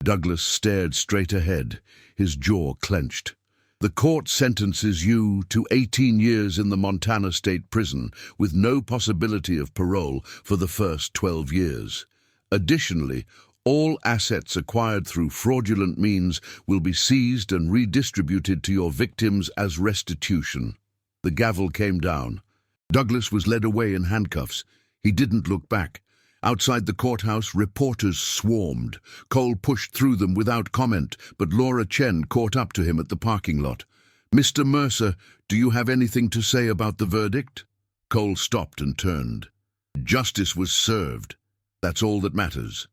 Douglas stared straight ahead, his jaw clenched. "The court sentences you to 18 years in the Montana State Prison with no possibility of parole for the first 12 years. Additionally, all assets acquired through fraudulent means will be seized and redistributed to your victims as restitution." The gavel came down. Douglas was led away in handcuffs. He didn't look back. Outside the courthouse, reporters swarmed. Cole pushed through them without comment, but Laura Chen caught up to him at the parking lot. "Mr. Mercer, do you have anything to say about the verdict?" Cole stopped and turned. "Justice was served. That's all that matters.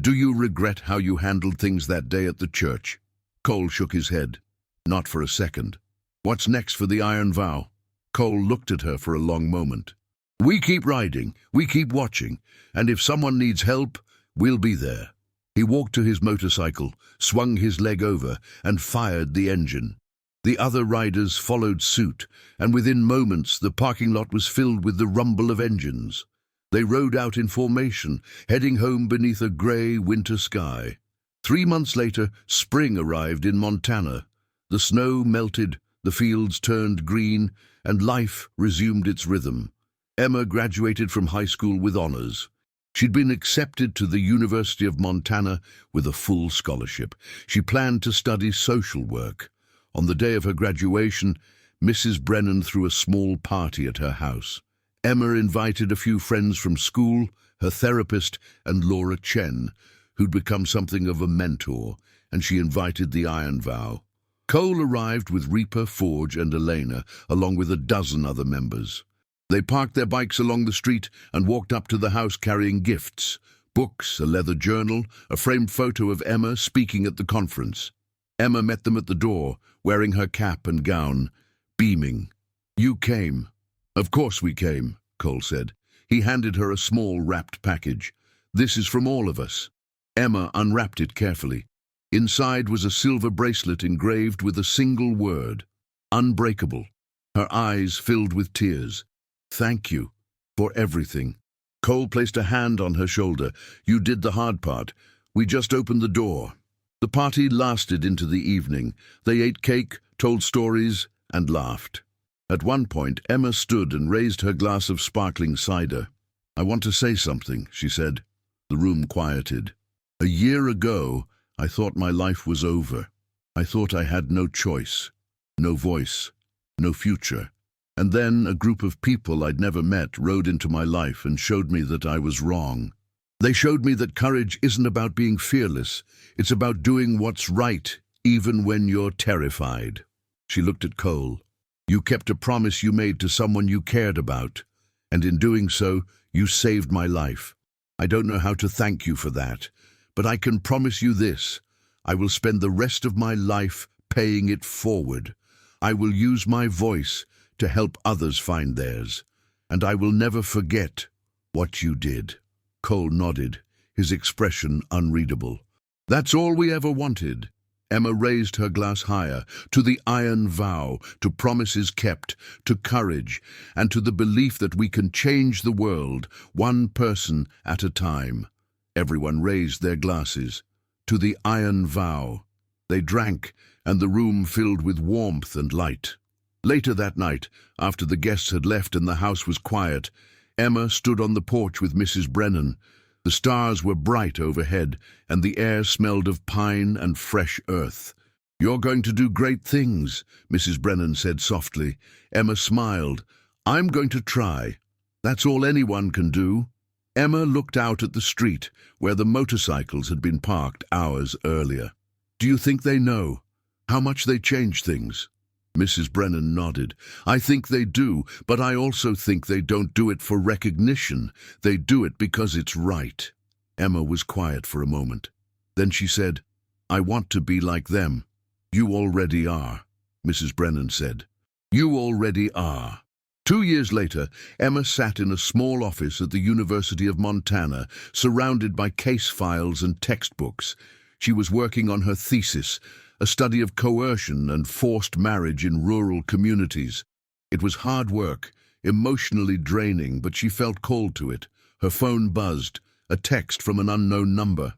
Do you regret how you handled things that day at the church?" Cole shook his head. "Not for a second." "What's next for the Iron Vow?" Cole looked at her for a long moment. "We keep riding, we keep watching, and if someone needs help, we'll be there." He walked to his motorcycle, swung his leg over, and fired the engine. The other riders followed suit, and within moments the parking lot was filled with the rumble of engines. They rode out in formation, heading home beneath a grey winter sky. 3 months later, spring arrived in Montana. The snow melted, the fields turned green, and life resumed its rhythm. Emma graduated from high school with honors. She'd been accepted to the University of Montana with a full scholarship. She planned to study social work. On the day of her graduation, Mrs. Brennan threw a small party at her house. Emma invited a few friends from school, her therapist, and Laura Chen, who'd become something of a mentor, and she invited the Iron Vow. Cole arrived with Reaper, Forge, and Elena, along with a dozen other members. They parked their bikes along the street and walked up to the house carrying gifts, books, a leather journal, a framed photo of Emma speaking at the conference. Emma met them at the door, wearing her cap and gown, beaming. "You came." "Of course we came," Cole said. He handed her a small wrapped package. "This is from all of us." Emma unwrapped it carefully. Inside was a silver bracelet engraved with a single word, "Unbreakable." Her eyes filled with tears. "Thank you for everything." Cole placed a hand on her shoulder. "You did the hard part. We just opened the door." The party lasted into the evening. They ate cake, told stories, and laughed. At one point, Emma stood and raised her glass of sparkling cider. "I want to say something," she said. The room quieted. "A year ago, I thought my life was over. I thought I had no choice, no voice. no future. And then a group of people I'd never met rode into my life and showed me that I was wrong. They showed me that courage isn't about being fearless. It's about doing what's right, even when you're terrified. She looked at Cole. You kept a promise you made to someone you cared about, and in doing so, you saved my life. I don't know how to thank you for that, but I can promise you this. I will spend the rest of my life paying it forward. I will use my voice to help others find theirs, and I will never forget what you did. Cole nodded, his expression unreadable. That's all we ever wanted. Emma raised her glass higher, to the iron vow, to promises kept, to courage, and to the belief that we can change the world, one person at a time. Everyone raised their glasses. To the iron vow. They drank, and the room filled with warmth and light. Later that night, after the guests had left and the house was quiet, Emma stood on the porch with Mrs. Brennan. The stars were bright overhead, and the air smelled of pine and fresh earth. You're going to do great things, Mrs. Brennan said softly. Emma smiled. I'm going to try. That's all anyone can do. Emma looked out at the street, where the motorcycles had been parked hours earlier. Do you think they know how much they change things? Mrs. Brennan nodded. I think they do, but I also think they don't do it for recognition. They do it because it's right. Emma was quiet for a moment. Then she said, I want to be like them. You already are, Mrs. Brennan said. You already are. 2 years later, Emma sat in a small office at the University of Montana, surrounded by case files and textbooks. She was working on her thesis, a study of coercion and forced marriage in rural communities. It was hard work, emotionally draining, but she felt called to it. Her phone buzzed, a text from an unknown number.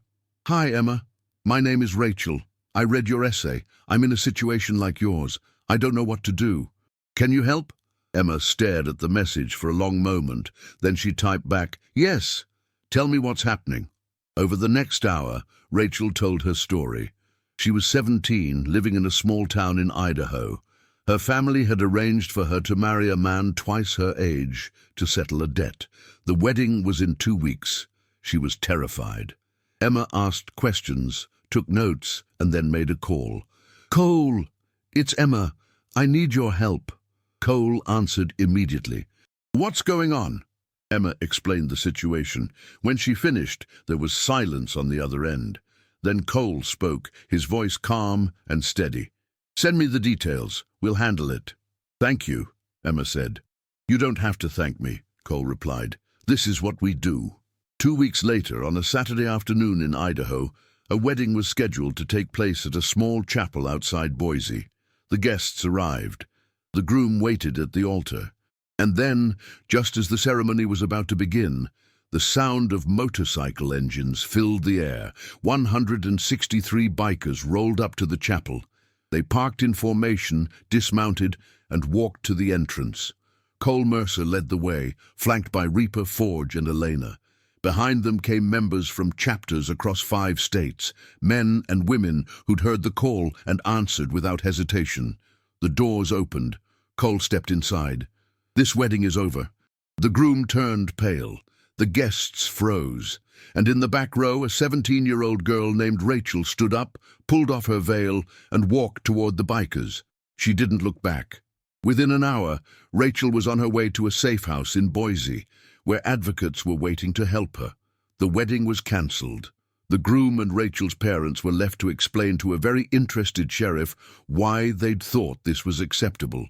Hi, Emma. My name is Rachel. I read your essay. I'm in a situation like yours. I don't know what to do. Can you help? Emma stared at the message for a long moment. Then she typed back, Yes. Tell me what's happening. Over the next hour, Rachel told her story. She was 17, living in a small town in Idaho. Her family had arranged for her to marry a man twice her age to settle a debt. The wedding was in 2 weeks. She was terrified. Emma asked questions, took notes, and then made a call. Cole, it's Emma. I need your help. Cole answered immediately. What's going on? Emma explained the situation. When she finished, there was silence on the other end. Then Cole spoke, his voice calm and steady. Send me the details. We'll handle it. Thank you, Emma said. You don't have to thank me, Cole replied. This is what we do. 2 weeks later, on a Saturday afternoon in Idaho, a wedding was scheduled to take place at a small chapel outside Boise. The guests arrived. The groom waited at the altar. And then, just as the ceremony was about to begin, the sound of motorcycle engines filled the air. 163 bikers rolled up to the chapel. They parked in formation, dismounted, and walked to the entrance. Cole Mercer led the way, flanked by Reaper, Forge, and Elena. Behind them came members from chapters across 5 states, men and women who'd heard the call and answered without hesitation. The doors opened. Cole stepped inside. This wedding is over. The groom turned pale. The guests froze. And in the back row, a 17-year-old girl named Rachel stood up, pulled off her veil, and walked toward the bikers. She didn't look back. Within an hour, Rachel was on her way to a safe house in Boise, where advocates were waiting to help her. The wedding was cancelled. The groom and Rachel's parents were left to explain to a very interested sheriff why they'd thought this was acceptable.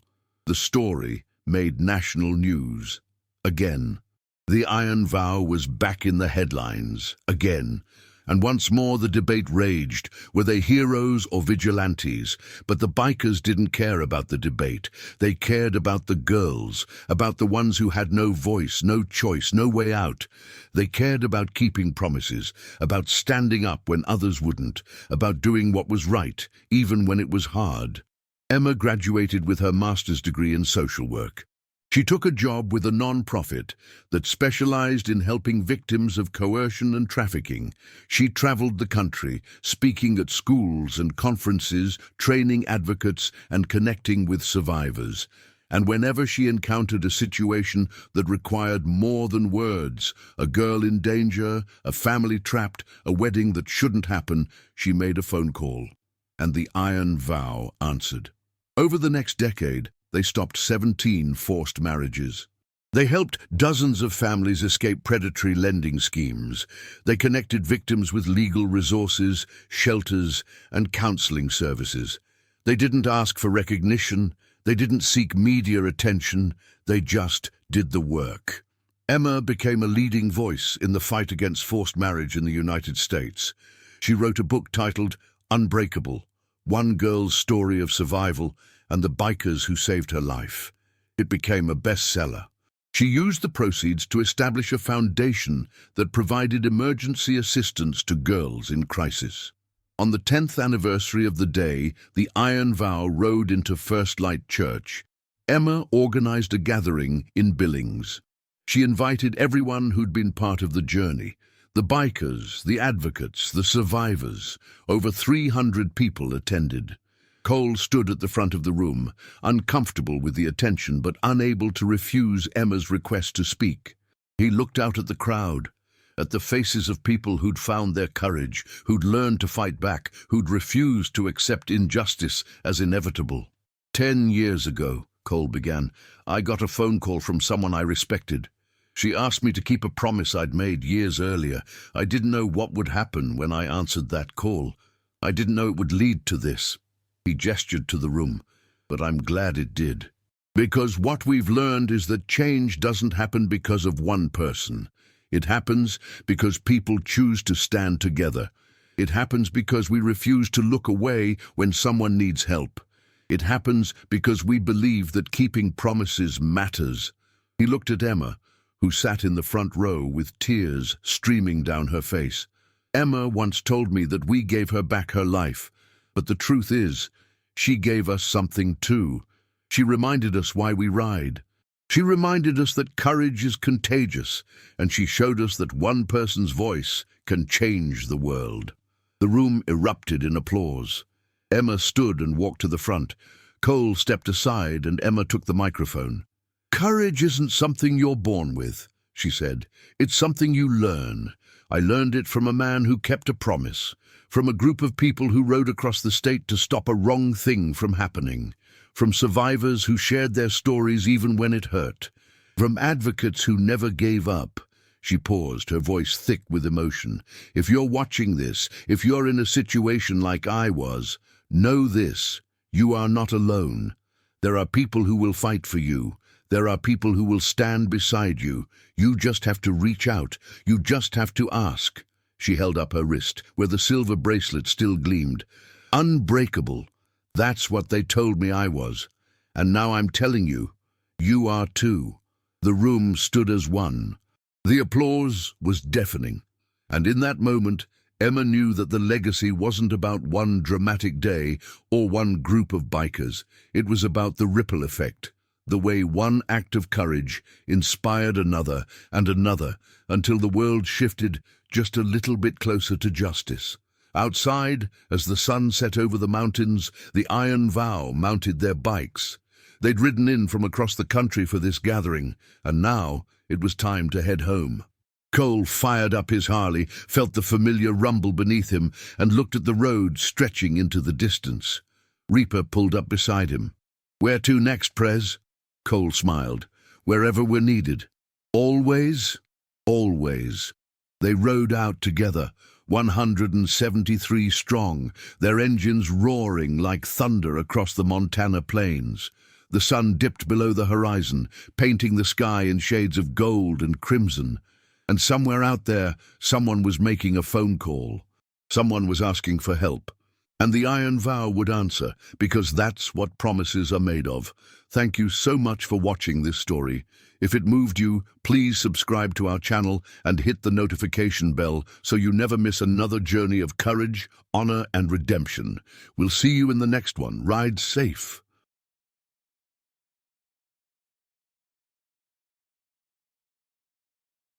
The story made national news. Again. The Iron Vow was back in the headlines. Again. And once more the debate raged. Were they heroes or vigilantes? But the bikers didn't care about the debate. They cared about the girls, about the ones who had no voice, no choice, no way out. They cared about keeping promises, about standing up when others wouldn't, about doing what was right, even when it was hard. Emma graduated with her master's degree in social work. She took a job with a non-profit that specialized in helping victims of coercion and trafficking. She traveled the country, speaking at schools and conferences, training advocates and connecting with survivors. And whenever she encountered a situation that required more than words, a girl in danger, a family trapped, a wedding that shouldn't happen, she made a phone call. And the Iron Vow answered. Over the next decade, they stopped 17 forced marriages. They helped dozens of families escape predatory lending schemes. They connected victims with legal resources, shelters, and counseling services. They didn't ask for recognition. They didn't seek media attention. They just did the work. Emma became a leading voice in the fight against forced marriage in the United States. She wrote a book titled Unbreakable, One Girl's Story of Survival and the Bikers Who Saved Her Life. It became a bestseller. She used the proceeds to establish a foundation that provided emergency assistance to girls in crisis. On the 10th anniversary of the day the Iron Vow rode into First Light Church, Emma organized a gathering in Billings. She invited everyone who'd been part of the journey, the bikers, the advocates, the survivors. Over 300 people attended. Cole stood at the front of the room, uncomfortable with the attention but unable to refuse Emma's request to speak. He looked out at the crowd, at the faces of people who'd found their courage, who'd learned to fight back, who'd refused to accept injustice as inevitable. 10 years ago, Cole began, I got a phone call from someone I respected. She asked me to keep a promise I'd made years earlier. I didn't know what would happen when I answered that call. I didn't know it would lead to this. He gestured to the room, but I'm glad it did. Because what we've learned is that change doesn't happen because of one person. It happens because people choose to stand together. It happens because we refuse to look away when someone needs help. It happens because we believe that keeping promises matters. He looked at Emma, who sat in the front row with tears streaming down her face. Emma once told me that we gave her back her life. But the truth is, she gave us something too. She reminded us why we ride. She reminded us that courage is contagious, and she showed us that one person's voice can change the world. The room erupted in applause. Emma stood and walked to the front. Cole stepped aside and Emma took the microphone. Courage isn't something you're born with, she said. It's something you learn. I learned it from a man who kept a promise, from a group of people who rode across the state to stop a wrong thing from happening, from survivors who shared their stories even when it hurt, from advocates who never gave up. She paused, her voice thick with emotion. If you're watching this, if you're in a situation like I was, know this: you are not alone. There are people who will fight for you. There are people who will stand beside you. You just have to reach out. You just have to ask. She held up her wrist, where the silver bracelet still gleamed. Unbreakable. That's what they told me I was. And now I'm telling you, you are too. The room stood as one. The applause was deafening. And in that moment, Emma knew that the legacy wasn't about one dramatic day or one group of bikers. It was about the ripple effect. The way one act of courage inspired another and another until the world shifted just a little bit closer to justice. Outside, as the sun set over the mountains, the Iron Vow mounted their bikes. They'd ridden in from across the country for this gathering, and now it was time to head home. Cole fired up his Harley, felt the familiar rumble beneath him, and looked at the road stretching into the distance. Reaper pulled up beside him. Where to next, Prez? Cole smiled. Wherever we're needed. Always? Always. They rode out together, 173 strong, their engines roaring like thunder across the Montana plains. The sun dipped below the horizon, painting the sky in shades of gold and crimson. And somewhere out there, someone was making a phone call. Someone was asking for help. And the Iron Vow would answer, because that's what promises are made of. Thank you so much for watching this story. If it moved you, please subscribe to our channel and hit the notification bell so you never miss another journey of courage, honor, and redemption. We'll see you in the next one. Ride safe.